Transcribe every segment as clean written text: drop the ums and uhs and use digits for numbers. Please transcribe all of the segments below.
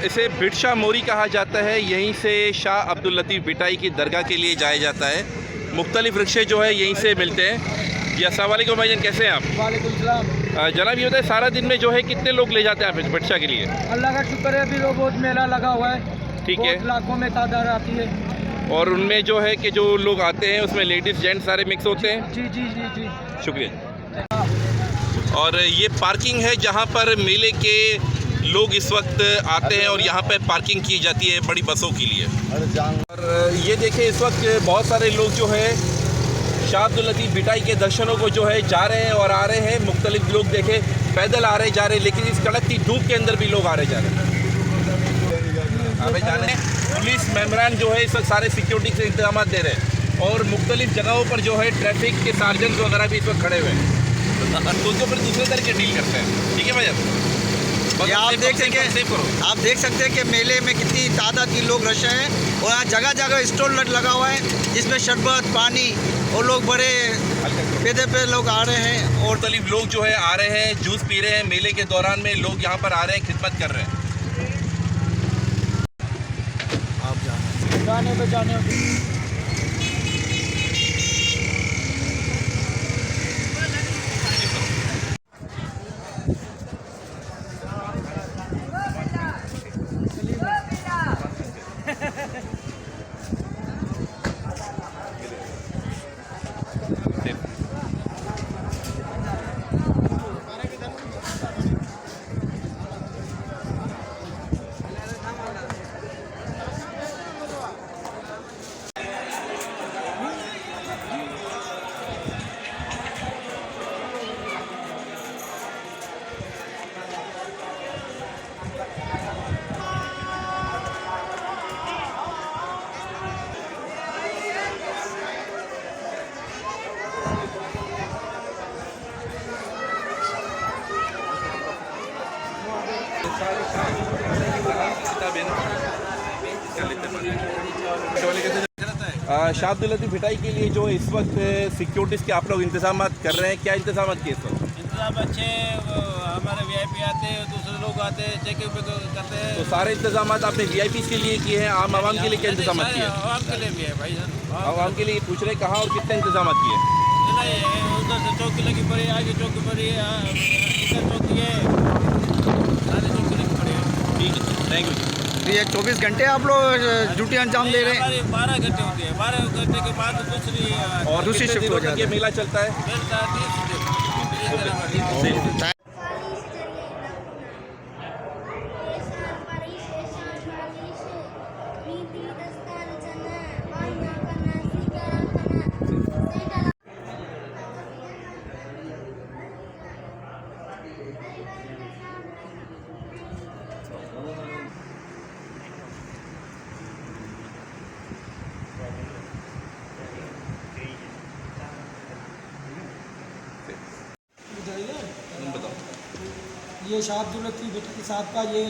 इसे बिटशा मोरी कहा जाता है। यहीं से शाह अब्दुल लतीफ़ बिटाई की दरगाह के लिए जाया जाता है। मुख्तलिफ़ रिक्शे जो है यहीं से मिलते हैं। जी अस्सलाम वालेकुम भाईजान, कैसे हैं आप? वालेकुम सलाम। जनाब ये होता है सारा दिन में जो है कितने लोग ले जाते हैं आप बिटशा के लिए? अल्लाह का शुक्र है, अभी बहुत मेला लगा हुआ है। ठीक है। लाखों में तादाद आती है। और उनमें जो है कि जो लोग आते हैं उसमें लेडीज़ जेंट्स सारे मिक्स होते हैं? जी जी जी जी। शुक्रिया। और ये पार्किंग है जहाँ पर मेले के लोग इस वक्त आते हैं और यहाँ पे पार्किंग की जाती है बड़ी बसों के लिए। और ये देखें इस वक्त बहुत सारे लोग जो है शाह अब्दुल लतीफ़ बिटाई के दर्शनों को जो है जा रहे हैं और आ रहे हैं। मुख्तलिफ लोग देखें पैदल आ रहे जा रहे हैं, लेकिन इस कड़कती धूप के अंदर भी लोग आ रहे जा रहे हैं। हमें जाने पुलिस मेम्बरान जो है इस वक्त सारे सिक्योरिटी के इंतजाम दे रहे हैं और मुख्तलिफ जगहों पर जो है ट्रैफिक के सार्जेंट वगैरह भी इस वक्त खड़े हुए हैं, तो उसको फिर दूसरे तरीके डील करते हैं। ठीक है भैया, आप देख सकते हैं कि मेले में कितनी तादाद की लोग रश हैं और यहाँ जगह जगह स्टॉल लगा हुआ है जिसमें शरबत पानी और लोग बड़े पैदे पे लोग आ रहे हैं और मुख्तलिफ लोग जो है आ रहे हैं, जूस पी रहे हैं। मेले के दौरान में लोग यहाँ पर आ रहे हैं, खिदमत कर रहे हैं। आप जाने पे जाने शाह अब्दुल लतीफ़ बिटाई के लिए जो इस वक्त सिक्योरिटीज़ के आप लोग इंतजाम कर रहे हैं, क्या इंतजाम किए इस वक्त? इंतजाम अच्छे, हमारे वीआईपी आते हैं, दूसरे लोग आते हैं, चेकिंग करते हैं। तो सारे इंतजाम आपने वीआईपी के लिए किए हैं, आम आवाम के लिए क्या इंतजाम किए हैं? आवाम के लिए भी है भाई साहब। आवाम के लिए पूछ रहे कहाँ और कितने इंतजाम किए? उधर से चौकी लगी पड़ी है, आगे चौकी पड़ी है, इधर चौकी है, सारी चौकी लगी पड़ी है। ठीक है, थैंक यू। तो ये 24 घंटे आप लोग ड्यूटी अंजाम दे रहे हैं? हमारी 12 घंटे होती है, 12 घंटे के बाद और दूसरी शिफ्ट हो जाती है, मेला चलता है। ये शाह अब्दुल लतीफ़ बिटाई साहब का ये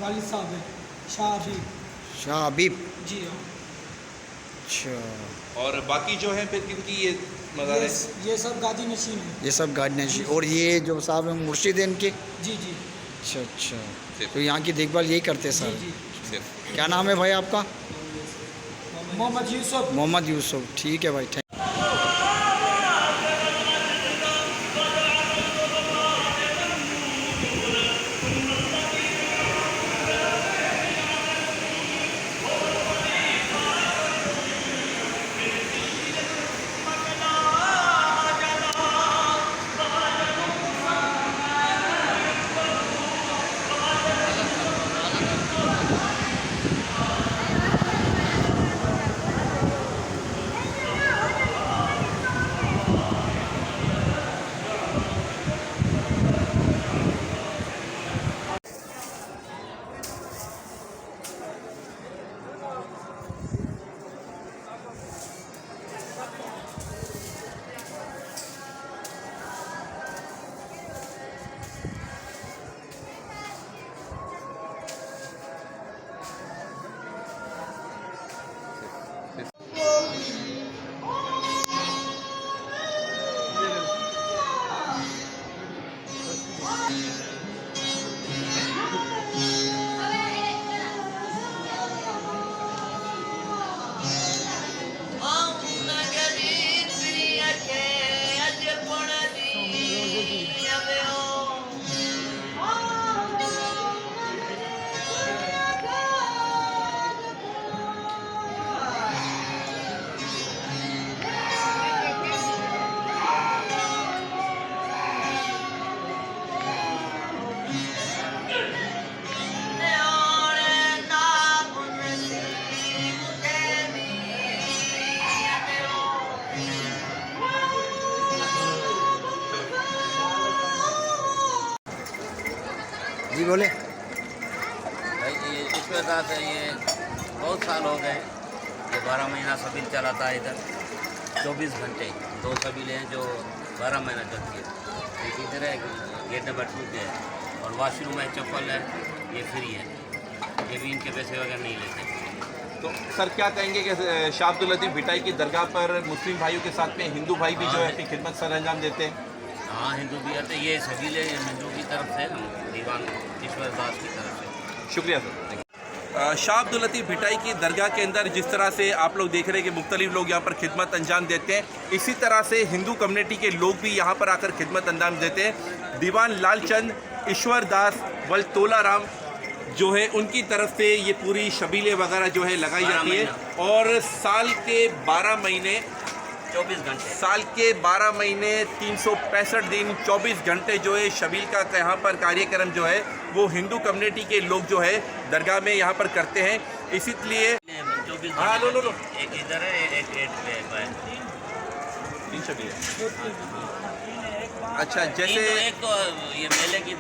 वालिद साहब है, शाह हबीब। शाह हबीब जी हाँ। अच्छा। और बाकी जो है फिर किनकी ये मज़ार है? ये सब गादी नशीन है। ये सब गाड़ी और ये जो साहब हैं मुर्शिद हैं इनके? जी जी। अच्छा अच्छा, तो यहाँ की देखभाल यही करते हैं सर? जी जी। क्या नाम है भाई आपका? मोहम्मद यूसुफ। मोहम्मद यूसुफ। ठीक है भाई, थैंक। बोले। भाई ये ईश्वर दास है, ये बहुत साल हो गए। ये 12 महीना सबील चलाता है इधर, 24 घंटे। 2 सबीले हैं जो 12 महीना चलती है। एक इधर है, गेट नंबर 2 पे है, और वॉशरूम है, चप्पल है, ये फ्री है। ये भी इनके पैसे वगैरह नहीं लेते। तो सर क्या कहेंगे कि शाह अब्दुल लतीफ़ भिटाई की दरगाह पर मुस्लिम भाइयों के साथ में हिंदू भाई भी जो है अपनी खिदमत सर अंजाम देते हैं? हाँ, हिंदू भी आते हैं। ये सबीले हिंदू की तरफ से, दीवान ईश्वर दास की तरफ से। शुक्रिया सर। शाह अब्दुल लतीफ़ भिटाई की दरगाह के अंदर जिस तरह से आप लोग देख रहे हैं कि मुख्तलिफ लोग यहाँ पर खिदमत अंजाम देते हैं, इसी तरह से हिंदू कम्युनिटी के लोग भी यहाँ पर आकर खिदमत अंजाम देते हैं। दीवान लालचंद ईश्वर दास वल तोला राम जो है उनकी तरफ से ये पूरी शबीलें वगैरह जो है लगाई जाती है, और साल के 12 महीने 24 घंटे, साल के 12 महीने 365 दिन 24 घंटे जो है शबील का यहाँ पर कार्यक्रम जो है वो हिंदू कम्युनिटी के लोग जो है दरगाह में यहाँ पर करते हैं। इसीलिए 24 हाँ, लो। एक इधर है, एक गेट पे है। 3 शबीलें। अच्छा, जैसे एक तो ये मेले की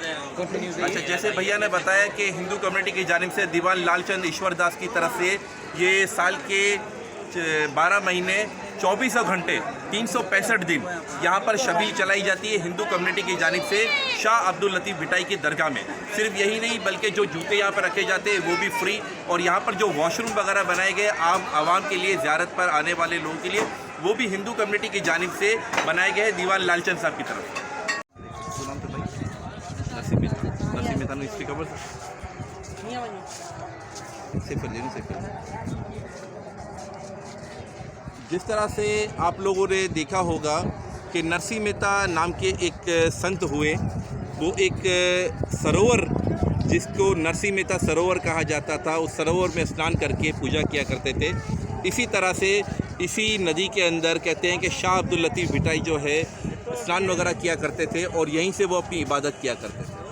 अच्छा जैसे भैया ने बताया कि हिंदू कम्युनिटी की जानिब से दीवान लालचंद ईश्वर दास की तरफ से ये साल के 12 महीने 24 घंटे 365 दिन यहाँ पर शबील चलाई जाती है हिंदू कम्युनिटी की जानिब से शाह अब्दुल लतीफ़ भिटाई की दरगाह में। सिर्फ यही नहीं बल्कि जो जूते यहाँ पर रखे जाते हैं वो भी फ्री, और यहाँ पर जो वॉशरूम वगैरह बनाए गए आवाम के लिए, ज़ियारत पर आने वाले लोगों के लिए, वो भी हिंदू कम्युनिटी की जानिब से बनाए गए हैं दीवान लालचंद साहब की तरफ से। नसीम मेहता इसकी खबर जिस तरह से आप लोगों ने देखा होगा कि नरसिंह मेहता नाम के एक संत हुए, वो एक सरोवर जिसको नरसिंह मेहता सरोवर कहा जाता था, उस सरोवर में स्नान करके पूजा किया करते थे। इसी तरह से इसी नदी के अंदर कहते हैं कि शाह अब्दुल लतीफ़ भिटाई जो है स्नान वगैरह किया करते थे और यहीं से वो अपनी इबादत किया करते थे।